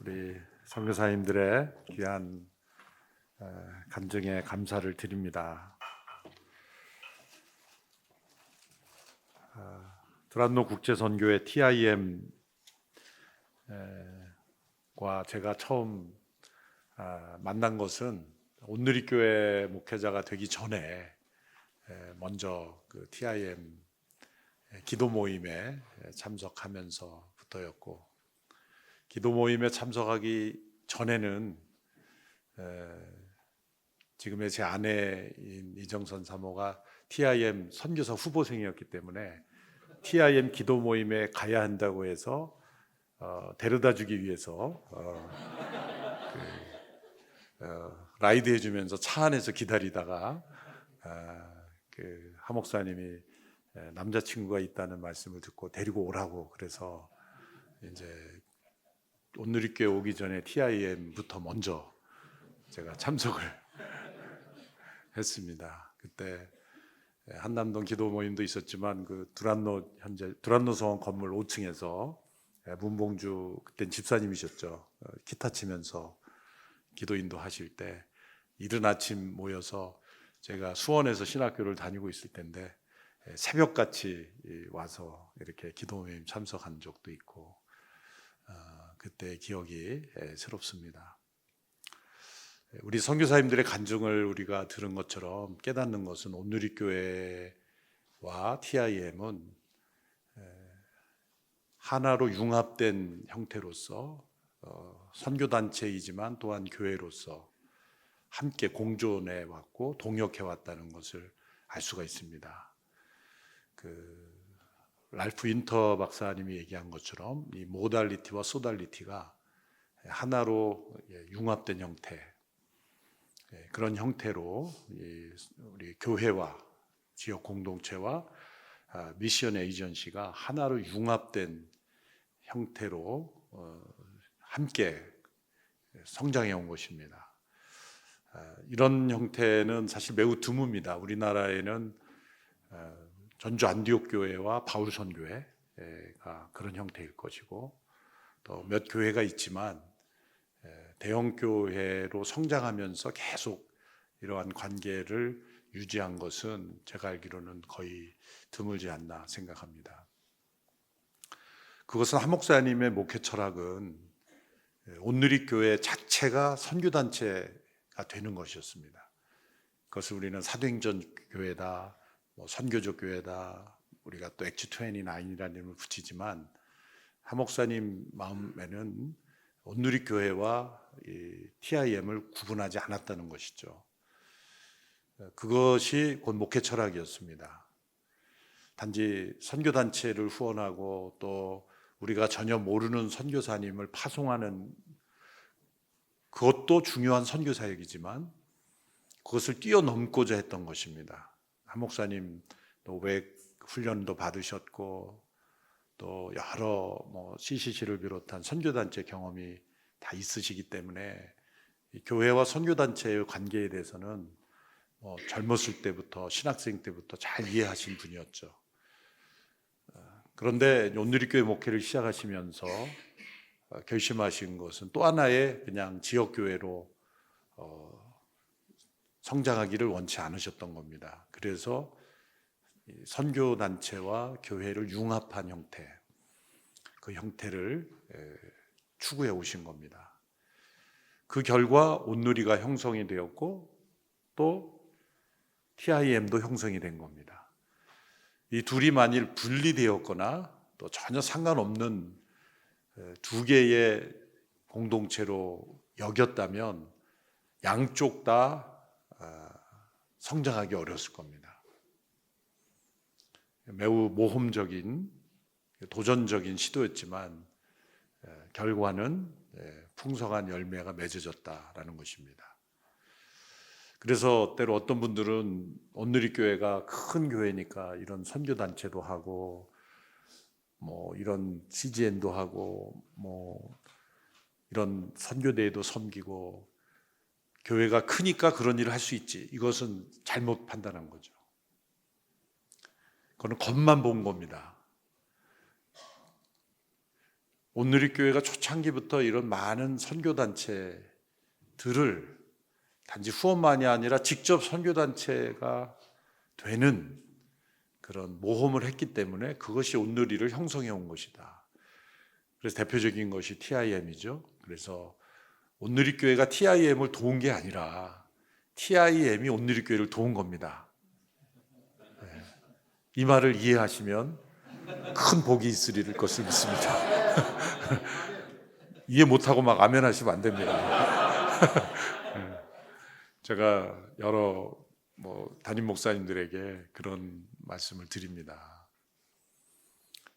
우리 선교사님들의 귀한 간증에 감사를 드립니다. 두란노 국제선교회 TIM과 제가 처음 만난 것은 온누리교회 목회자가 되기 전에 먼저 그 TIM 기도 모임에 참석하면서부터였고, 기도 모임에 참석하기 전에는 지금의 제 아내인 이정선 사모가 TIM 선교사 후보생이었기 때문에 TIM 기도 모임에 가야 한다고 해서 데려다 주기 위해서 라이드 해주면서 차 안에서 기다리다가 그 하목사님이 남자친구가 있다는 말씀을 듣고 데리고 오라고 그래서 이제 온누리교회 오기 전에 TIM부터 먼저 제가 참석을 했습니다. 그때 한남동 기도 모임도 있었지만 그 두란노 성원 건물 5층에서 문봉주 그땐 집사님이셨죠. 기타 치면서 기도 인도하실 때 이른 아침 모여서 제가 수원에서 신학교를 다니고 있을 텐데 새벽같이 와서 이렇게 기도 모임 참석한 적도 있고 그때 기억이 새롭습니다. 우리 선교사님들의 간증을 우리가 들은 것처럼 깨닫는 것은 온누리교회와 TIM은 하나로 융합된 형태로서 선교단체이지만 또한 교회로서 함께 공존해 왔고 동역해 왔다는 것을 알 수가 있습니다. 랄프 윈터 박사님이 얘기한 것처럼 이 모달리티와 소달리티가 하나로 융합된 형태, 그런 형태로 우리 교회와 지역 공동체와 미션 에이전시가 하나로 융합된 형태로 함께 성장해 온 것입니다. 이런 형태는 사실 매우 드뭅니다. 우리나라에는 전주 안디옥 교회와 바울 선교회가 그런 형태일 것이고, 또 몇 교회가 있지만 대형 교회로 성장하면서 계속 이러한 관계를 유지한 것은 제가 알기로는 거의 드물지 않나 생각합니다. 그것은 한 목사님의 목회 철학은 온누리교회 자체가 선교단체가 되는 것이었습니다. 그것을 우리는 사도행전 교회다, 선교적 교회다, 우리가 또 엑츠 29이라는 이름을 붙이지만 한 목사님 마음에는 온누리교회와 TIM을 구분하지 않았다는 것이죠. 그것이 곧 목회 철학이었습니다. 단지 선교단체를 후원하고 또 우리가 전혀 모르는 선교사님을 파송하는 그것도 중요한 선교사역이지만 그것을 뛰어넘고자 했던 것입니다. 한 목사님 또 외 훈련도 받으셨고 또 여러 CCC를 비롯한 선교단체 경험이 다 있으시기 때문에 교회와 선교단체의 관계에 대해서는 젊었을 때부터 신학생 때부터 잘 이해하신 분이었죠. 그런데 온누리교회 목회를 시작하시면서 결심하신 것은 또 하나의 그냥 지역교회로 성장하기를 원치 않으셨던 겁니다. 그래서 선교단체와 교회를 융합한 형태, 그 형태를 추구해 오신 겁니다. 그 결과 온누리가 형성이 되었고 또 TIM도 형성이 된 겁니다. 이 둘이 만일 분리되었거나 또 전혀 상관없는 두 개의 공동체로 여겼다면 양쪽 다 성장하기 어려웠을 겁니다. 매우 모험적인 도전적인 시도였지만 결과는 풍성한 열매가 맺어졌다라는 것입니다. 그래서 때로 어떤 분들은 온누리교회가 큰 교회니까 이런 선교단체도 하고 이런 CGN도 하고 이런 선교대회도 섬기고 교회가 크니까 그런 일을 할 수 있지, 이것은 잘못 판단한 거죠. 그건 겉만 본 겁니다. 온누리교회가 초창기부터 이런 많은 선교단체들을 단지 후원만이 아니라 직접 선교단체가 되는 그런 모험을 했기 때문에 그것이 온누리를 형성해 온 것이다. 그래서 대표적인 것이 TIM이죠. 그래서 온누리교회가 TIM을 도운 게 아니라 TIM이 온누리교회를 도운 겁니다. 이 말을 이해하시면 큰 복이 있으리를 것을 믿습니다. 이해 못하고 막 아멘 하시면 안 됩니다. 제가 여러 담임 목사님들에게 그런 말씀을 드립니다.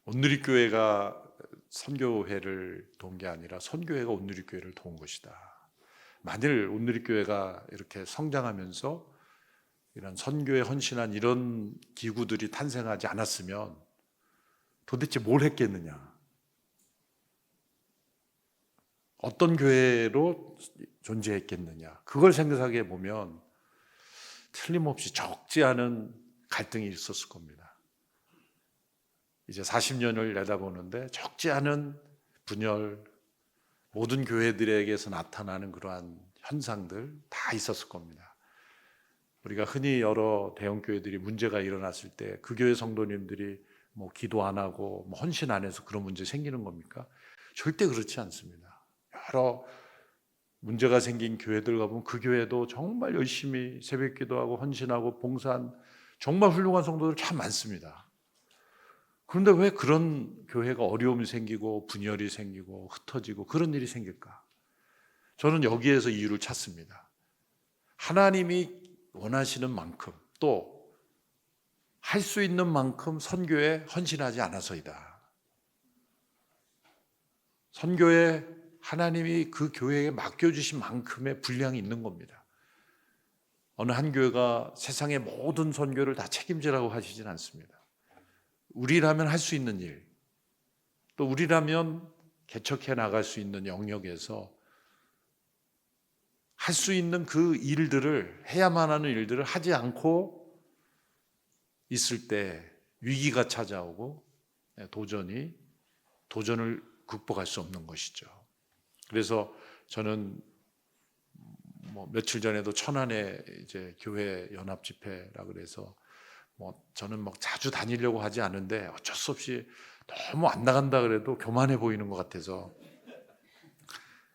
온누리교회가 선교회를 도운 게 아니라 선교회가 온누리교회를 도운 것이다. 만일 온누리교회가 이렇게 성장하면서 이런 선교에 헌신한 이런 기구들이 탄생하지 않았으면 도대체 뭘 했겠느냐? 어떤 교회로 존재했겠느냐? 그걸 생각해 보면 틀림없이 적지 않은 갈등이 있었을 겁니다. 이제 40년을 내다보는데 적지 않은 분열, 모든 교회들에게서 나타나는 그러한 현상들 다 있었을 겁니다. 우리가 흔히 여러 대형 교회들이 문제가 일어났을 때 그 교회 성도님들이 기도 안 하고 헌신 안 해서 그런 문제 생기는 겁니까? 절대 그렇지 않습니다. 여러 문제가 생긴 교회들 가보면 그 교회도 정말 열심히 새벽 기도하고 헌신하고 봉사한 정말 훌륭한 성도들 참 많습니다. 그런데 왜 그런 교회가 어려움이 생기고 분열이 생기고 흩어지고 그런 일이 생길까? 저는 여기에서 이유를 찾습니다. 하나님이 원하시는 만큼 또 할 수 있는 만큼 선교에 헌신하지 않아서이다. 선교에 하나님이 그 교회에 맡겨주신 만큼의 분량이 있는 겁니다. 어느 한 교회가 세상의 모든 선교를 다 책임지라고 하시진 않습니다. 우리라면 할 수 있는 일, 또 우리라면 개척해 나갈 수 있는 영역에서 할 수 있는 그 일들을, 해야만 하는 일들을 하지 않고 있을 때 위기가 찾아오고 도전을 극복할 수 없는 것이죠. 그래서 저는 며칠 전에도 천안에 이제 교회 연합 집회라 그래서 저는 자주 다니려고 하지 않은데 어쩔 수 없이 너무 안 나간다 그래도 교만해 보이는 것 같아서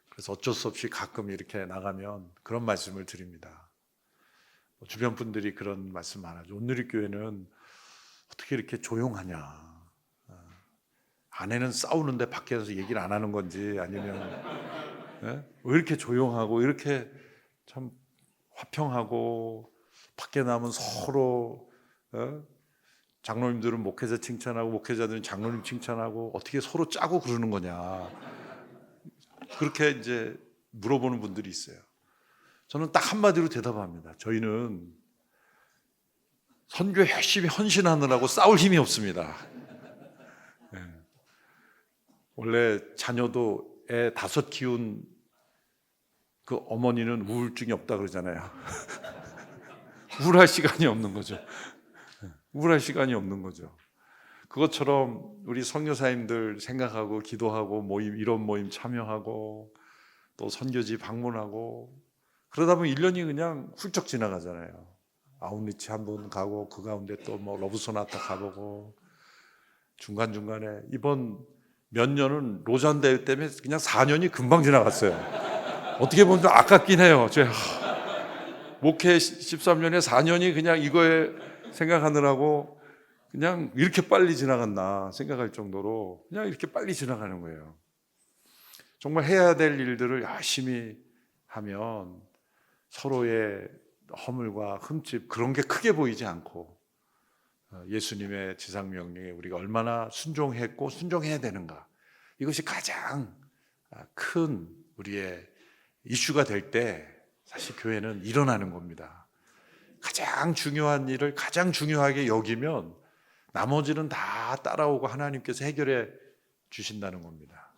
그래서 어쩔 수 없이 가끔 이렇게 나가면 그런 말씀을 드립니다. 주변 분들이 그런 말씀 많아요. 온누리교회는 어떻게 이렇게 조용하냐? 아내는 싸우는데 밖에서 얘기를 안 하는 건지 아니면 왜 이렇게 조용하고 이렇게 참 화평하고 밖에 나면 서로 장로님들은 목회자 칭찬하고 목회자들은 장로님 칭찬하고 어떻게 서로 짜고 그러는 거냐? 그렇게 이제 물어보는 분들이 있어요. 저는 딱 한마디로 대답합니다. 저희는 선교에 열심히 헌신하느라고 싸울 힘이 없습니다. 원래 자녀도 애 5 키운 그 어머니는 우울증이 없다 그러잖아요. 우울할 시간이 없는 거죠. 우울할 시간이 없는 거죠. 그것처럼 우리 선교사님들 생각하고 기도하고 이런 모임 참여하고 또 선교지 방문하고 그러다 보면 1년이 그냥 훌쩍 지나가잖아요. 아웃리치 한번 가고 그 가운데 또 러브소나타 가보고 중간중간에 이번 몇 년은 로잔 대회 때문에 그냥 4년이 금방 지나갔어요. 어떻게 보면 좀 아깝긴 해요. 목회 13년에 4년이 그냥 이거에 생각하느라고 그냥 이렇게 빨리 지나갔나 생각할 정도로 그냥 이렇게 빨리 지나가는 거예요. 정말 해야 될 일들을 열심히 하면 서로의 허물과 흠집 그런 게 크게 보이지 않고 예수님의 지상명령에 우리가 얼마나 순종했고 순종해야 되는가 이것이 가장 큰 우리의 이슈가 될 때 사실 교회는 일어나는 겁니다. 가장 중요한 일을 가장 중요하게 여기면 나머지는 다 따라오고 하나님께서 해결해 주신다는 겁니다.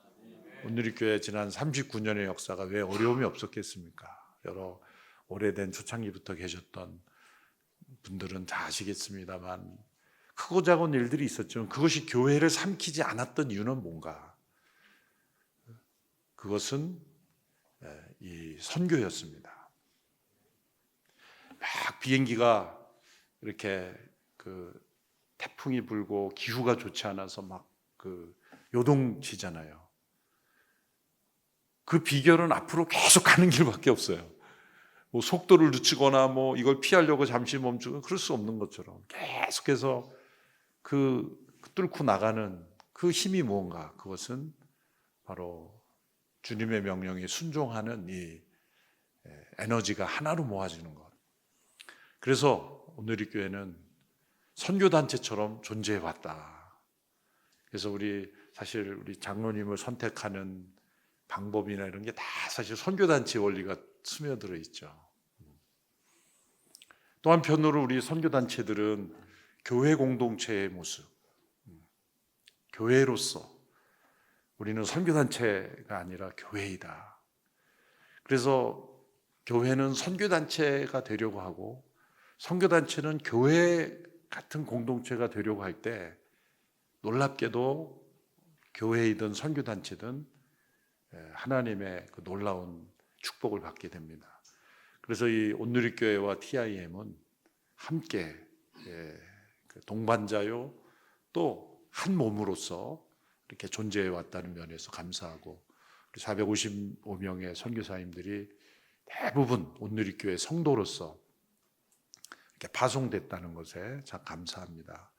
온누리교회 지난 39년의 역사가 왜 어려움이 없었겠습니까? 여러 오래된 초창기부터 계셨던 분들은 다 아시겠습니다만 크고 작은 일들이 있었지만 그것이 교회를 삼키지 않았던 이유는 뭔가? 그것은 이 선교였습니다. 막 비행기가 이렇게 그 태풍이 불고 기후가 좋지 않아서 막 그 요동치잖아요. 그 비결은 앞으로 계속 가는 길밖에 없어요. 뭐 속도를 늦추거나 뭐 이걸 피하려고 잠시 멈추고 그럴 수 없는 것처럼 계속해서 그 뚫고 나가는 그 힘이 무언가, 그것은 바로 주님의 명령에 순종하는 이 에너지가 하나로 모아지는 것. 그래서 오늘의 교회는 선교단체처럼 존재해 왔다. 그래서 사실 우리 장로님을 선택하는 방법이나 이런 게 다 사실 선교단체 원리가 스며들어 있죠. 또 한편으로 우리 선교단체들은 교회 공동체의 모습, 교회로서 우리는 선교단체가 아니라 교회이다. 그래서 교회는 선교단체가 되려고 하고 선교단체는 교회 같은 공동체가 되려고 할 때 놀랍게도 교회이든 선교단체든 하나님의 그 놀라운 축복을 받게 됩니다. 그래서 이 온누리교회와 TIM은 함께 동반자요 또 한 몸으로서 이렇게 존재해 왔다는 면에서 감사하고 455명의 선교사님들이 대부분 온누리교회 성도로서 이렇게 파송됐다는 것에 참 감사합니다.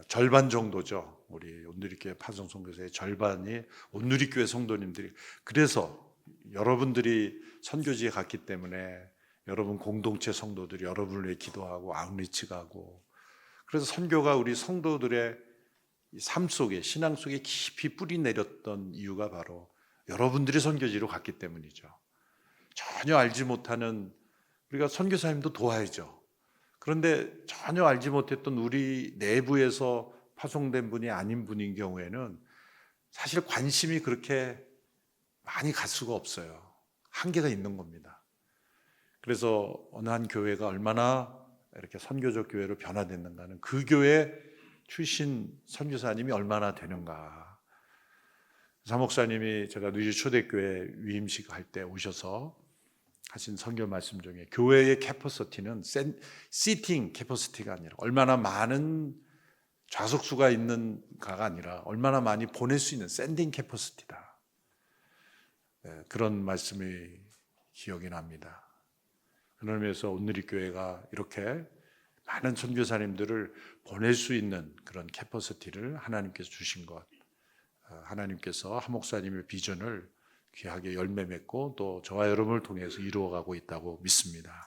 절반 정도죠. 우리 온누리교회 파송 선교사의 절반이 온누리교회 성도님들이. 그래서 여러분들이 선교지에 갔기 때문에 여러분 공동체 성도들이 여러분을 위해 기도하고 아웃리치 가고, 그래서 선교가 우리 성도들의 삶 속에, 신앙 속에 깊이 뿌리 내렸던 이유가 바로 여러분들이 선교지로 갔기 때문이죠. 전혀 알지 못하는, 우리가 선교사님도 도와야죠. 그런데 전혀 알지 못했던 우리 내부에서 파송된 분이 아닌 분인 경우에는 사실 관심이 그렇게 많이 갈 수가 없어요. 한계가 있는 겁니다. 그래서 어느 한 교회가 얼마나 이렇게 선교적 교회로 변화됐는가는 그 교회 출신 선교사님이 얼마나 되는가. 사목사님이 제가 누지 초대교회 위임식 할 때 오셔서 하신 선교 말씀 중에 교회의 캐퍼시티는 시팅 캐퍼시티가 아니라 얼마나 많은 좌석수가 있는가가 아니라 얼마나 많이 보낼 수 있는 샌딩 캐퍼시티다. 그런 말씀이 기억이 납니다. 그런 의미에서 온누리교회가 이렇게 많은 선교사님들을 보낼 수 있는 그런 캐퍼시티를 하나님께서 주신 것, 하나님께서 한 목사님의 비전을 귀하게 열매 맺고 또 저와 여러분을 통해서 이루어가고 있다고 믿습니다.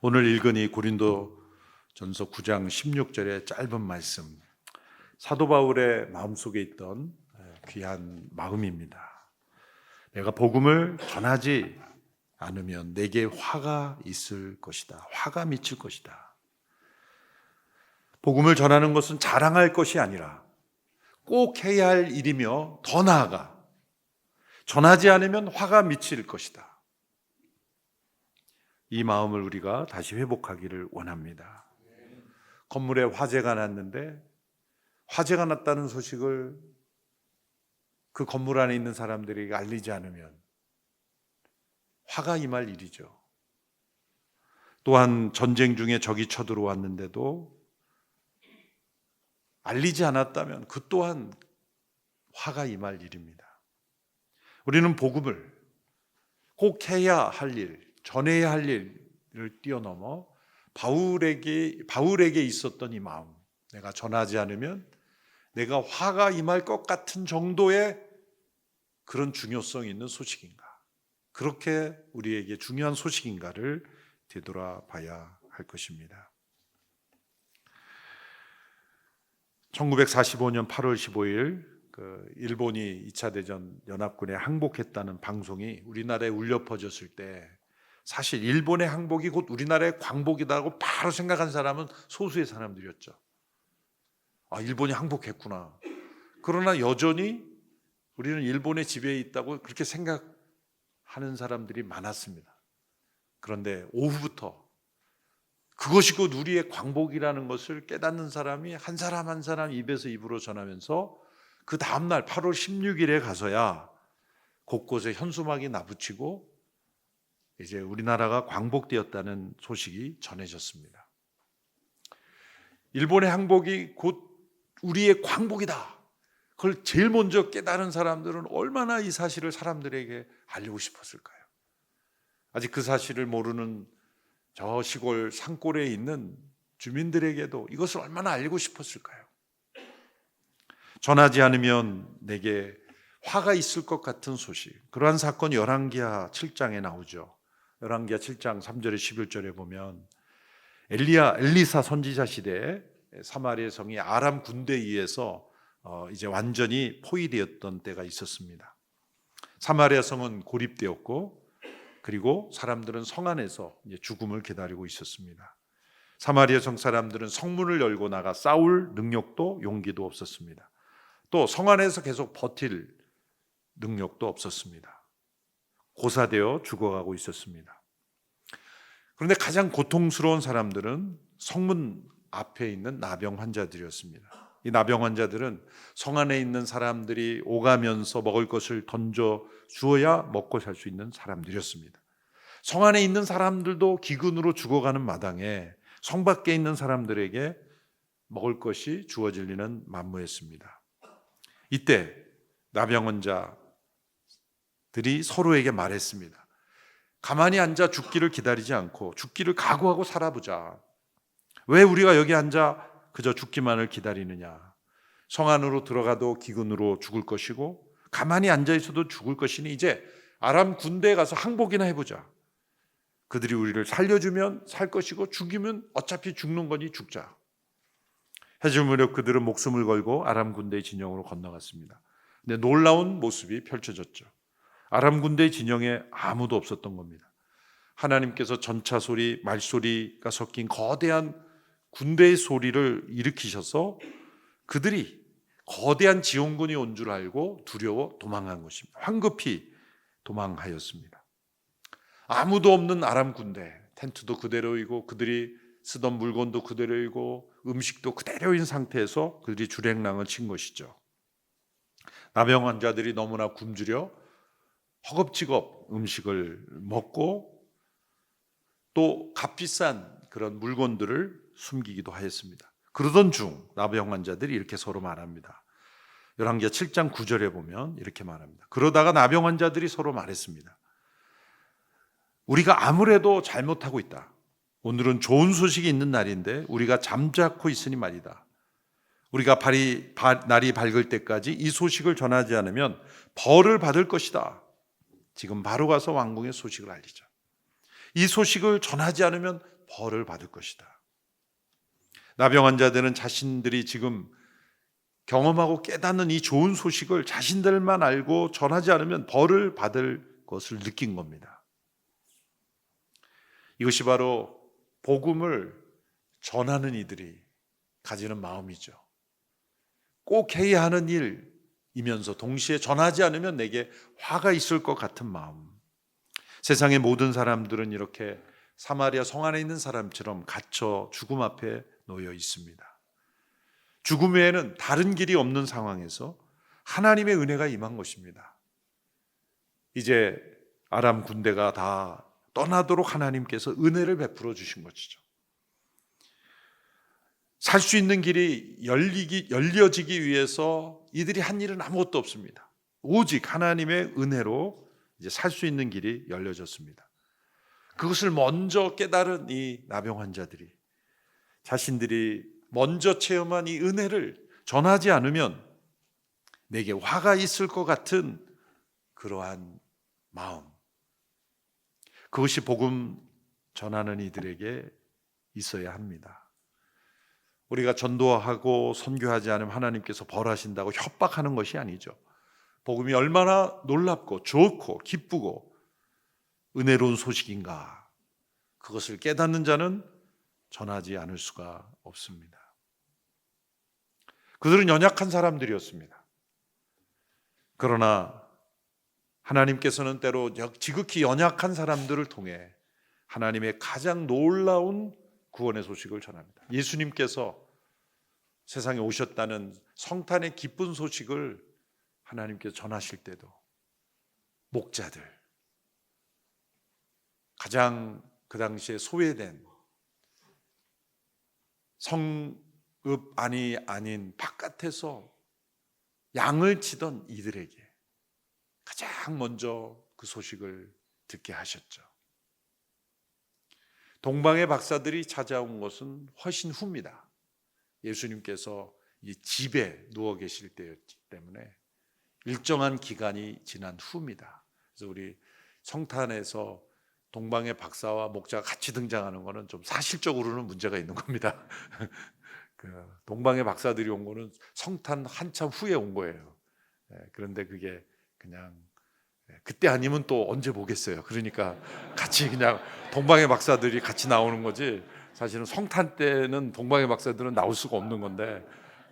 오늘 읽은 이 고린도전서 9장 16절의 짧은 말씀, 사도 바울의 마음속에 있던 귀한 마음입니다. 내가 복음을 전하지 않으면 내게 화가 있을 것이다. 화가 미칠 것이다. 복음을 전하는 것은 자랑할 것이 아니라 꼭 해야 할 일이며 더 나아가 전하지 않으면 화가 미칠 것이다. 이 마음을 우리가 다시 회복하기를 원합니다. 건물에 화재가 났는데 화재가 났다는 소식을 그 건물 안에 있는 사람들에게 알리지 않으면 화가 임할 일이죠. 또한 전쟁 중에 적이 쳐들어왔는데도 알리지 않았다면 그 또한 화가 임할 일입니다. 우리는 복음을 꼭 해야 할 일, 전해야 할 일을 뛰어넘어 바울에게 있었던 이 마음, 내가 전하지 않으면 내가 화가 임할 것 같은 정도의 그런 중요성이 있는 소식인가, 그렇게 우리에게 중요한 소식인가를 되돌아봐야 할 것입니다. 1945년 8월 15일 일본이 2차 대전 연합군에 항복했다는 방송이 우리나라에 울려 퍼졌을 때 사실 일본의 항복이 곧 우리나라의 광복이다고 바로 생각한 사람은 소수의 사람들이었죠. 아, 일본이 항복했구나. 그러나 여전히 우리는 일본의 지배에 있다고 그렇게 생각하는 사람들이 많았습니다. 그런데 오후부터 그것이 곧 우리의 광복이라는 것을 깨닫는 사람이 한 사람 한 사람 입에서 입으로 전하면서 그 다음날 8월 16일에 가서야 곳곳에 현수막이 나붙이고 이제 우리나라가 광복되었다는 소식이 전해졌습니다. 일본의 항복이 곧 우리의 광복이다. 그걸 제일 먼저 깨달은 사람들은 얼마나 이 사실을 사람들에게 알리고 싶었을까요? 아직 그 사실을 모르는 저 시골 산골에 있는 주민들에게도 이것을 얼마나 알리고 싶었을까요? 전하지 않으면 내게 화가 있을 것 같은 소식. 그러한 사건이 열왕기하 7장에 나오죠. 열왕기하 7장 3절에 11절에 보면 엘리사 선지자 시대에 사마리아 성이 아람 군대에 의해서 이제 완전히 포위되었던 때가 있었습니다. 사마리아 성은 고립되었고, 그리고 사람들은 성 안에서 이제 죽음을 기다리고 있었습니다. 사마리아 성 사람들은 성문을 열고 나가 싸울 능력도 용기도 없었습니다. 또 성 안에서 계속 버틸 능력도 없었습니다. 고사되어 죽어가고 있었습니다. 그런데 가장 고통스러운 사람들은 성문 앞에 있는 나병 환자들이었습니다. 이 나병 환자들은 성 안에 있는 사람들이 오가면서 먹을 것을 던져 주어야 먹고 살 수 있는 사람들이었습니다. 성 안에 있는 사람들도 기근으로 죽어가는 마당에 성 밖에 있는 사람들에게 먹을 것이 주어질 리는 만무했습니다. 이때 나병 환자들이 서로에게 말했습니다. 가만히 앉아 죽기를 기다리지 않고 죽기를 각오하고 살아보자. 왜 우리가 여기 앉아 그저 죽기만을 기다리느냐. 성 안으로 들어가도 기근으로 죽을 것이고 가만히 앉아 있어도 죽을 것이니 이제 아람 군대에 가서 항복이나 해보자. 그들이 우리를 살려주면 살 것이고 죽이면 어차피 죽는 거니 죽자. 해질 무렵 그들은 목숨을 걸고 아람 군대의 진영으로 건너갔습니다. 근데 놀라운 모습이 펼쳐졌죠. 아람 군대의 진영에 아무도 없었던 겁니다. 하나님께서 전차 소리, 말소리가 섞인 거대한 군대의 소리를 일으키셔서 그들이 거대한 지원군이 온 줄 알고 두려워 도망한 것입니다. 황급히 도망하였습니다. 아무도 없는 아람 군대, 텐트도 그대로이고 그들이 쓰던 물건도 그대로이고 음식도 그대로인 상태에서 그들이 주랭랑을 친 것이죠. 나병 환자들이 너무나 굶주려 허겁지겁 음식을 먹고 또 값비싼 그런 물건들을 숨기기도 하였습니다. 그러던 중 나병 환자들이 이렇게 서로 말합니다. 열왕기하 7장 9절에 보면 이렇게 말합니다. 그러다가 나병 환자들이 서로 말했습니다. 우리가 아무래도 잘못하고 있다. 오늘은 좋은 소식이 있는 날인데 우리가 잠자코 있으니 말이다. 우리가 날이 밝을 때까지 이 소식을 전하지 않으면 벌을 받을 것이다. 지금 바로 가서 왕궁에 소식을 알리자. 이 소식을 전하지 않으면 벌을 받을 것이다. 나병 환자들은 자신들이 지금 경험하고 깨닫는 이 좋은 소식을 자신들만 알고 전하지 않으면 벌을 받을 것을 느낀 겁니다. 이것이 바로 복음을 전하는 이들이 가지는 마음이죠. 꼭 해야 하는 일이면서 동시에 전하지 않으면 내게 화가 있을 것 같은 마음. 세상의 모든 사람들은 이렇게 사마리아 성 안에 있는 사람처럼 갇혀 죽음 앞에 놓여 있습니다. 죽음 외에는 다른 길이 없는 상황에서 하나님의 은혜가 임한 것입니다. 이제 아람 군대가 다 떠나도록 하나님께서 은혜를 베풀어 주신 것이죠. 살 수 있는 길이 열려지기 위해서 이들이 한 일은 아무것도 없습니다. 오직 하나님의 은혜로 이제 살 수 있는 길이 열려졌습니다. 그것을 먼저 깨달은 이 나병 환자들이 자신들이 먼저 체험한 이 은혜를 전하지 않으면 내게 화가 있을 것 같은 그러한 마음, 그것이 복음 전하는 이들에게 있어야 합니다. 우리가 전도하고 선교하지 않으면 하나님께서 벌하신다고 협박하는 것이 아니죠. 복음이 얼마나 놀랍고 좋고 기쁘고 은혜로운 소식인가, 그것을 깨닫는 자는 전하지 않을 수가 없습니다. 그들은 연약한 사람들이었습니다. 그러나 하나님께서는 때로 지극히 연약한 사람들을 통해 하나님의 가장 놀라운 구원의 소식을 전합니다. 예수님께서 세상에 오셨다는 성탄의 기쁜 소식을 하나님께서 전하실 때도 목자들, 가장 그 당시에 소외된 성읍 안이 아닌 바깥에서 양을 치던 이들에게 가장 먼저 그 소식을 듣게 하셨죠. 동방의 박사들이 찾아온 것은 훨씬 후입니다. 예수님께서 이 집에 누워 계실 때였기 때문에 일정한 기간이 지난 후입니다. 그래서 우리 성탄에서 동방의 박사와 목자가 같이 등장하는 것은 좀 사실적으로는 문제가 있는 겁니다. 그 동방의 박사들이 온 거는 성탄 한참 후에 온 거예요. 그런데 그게 그냥 그때 아니면 또 언제 보겠어요. 그러니까 같이 그냥 동방의 박사들이 같이 나오는 거지. 사실은 성탄 때는 동방의 박사들은 나올 수가 없는 건데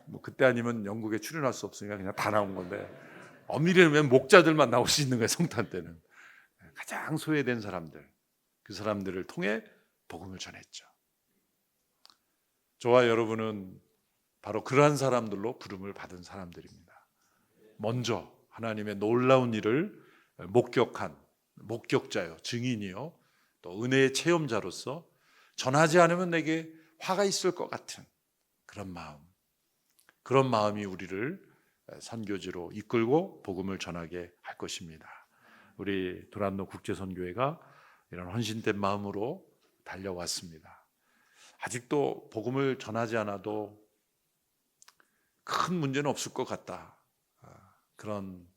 뭐 그때 아니면 영국에 출연할 수 없으니까 그냥 다 나온 건데 엄밀히는 목자들만 나올 수 있는 거예요. 성탄 때는 가장 소외된 사람들, 그 사람들을 통해 복음을 전했죠. 저와 여러분은 바로 그러한 사람들로 부름을 받은 사람들입니다. 먼저 하나님의 놀라운 일을 목격한 목격자요, 증인이요, 또 은혜의 체험자로서 전하지 않으면 내게 화가 있을 것 같은 그런 마음이 우리를 선교지로 이끌고 복음을 전하게 할 것입니다. 우리 도란노 국제선교회가 이런 헌신된 마음으로 달려왔습니다. 아직도 복음을 전하지 않아도 큰 문제는 없을 것 같다, 그런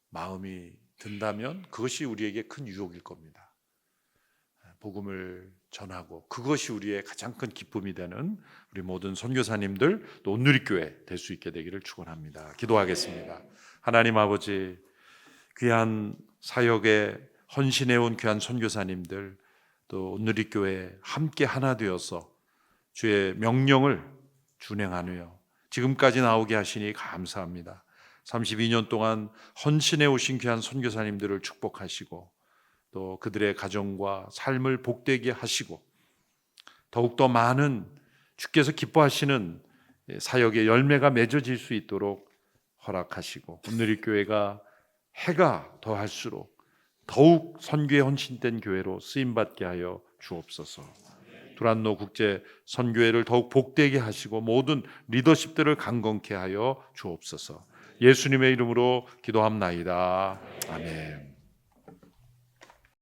마음이 든다면 그것이 우리에게 큰 유혹일 겁니다. 복음을 전하고 그것이 우리의 가장 큰 기쁨이 되는 우리 모든 선교사님들 또 온누리교회 될 수 있게 되기를 축원합니다. 기도하겠습니다. 하나님 아버지, 귀한 사역에 헌신해온 귀한 선교사님들 또 온누리교회 함께 하나 되어서 주의 명령을 준행하며 지금까지 나오게 하시니 감사합니다. 32년 동안 헌신해 오신 귀한 선교사님들을 축복하시고 또 그들의 가정과 삶을 복되게 하시고 더욱더 많은 주께서 기뻐하시는 사역의 열매가 맺어질 수 있도록 허락하시고 온누리교회가 해가 더할수록 더욱 선교에 헌신된 교회로 쓰임받게 하여 주옵소서. 두란노 국제 선교회를 더욱 복되게 하시고 모든 리더십들을 강건케 하여 주옵소서. 예수님의 이름으로 기도합나이다. 아멘.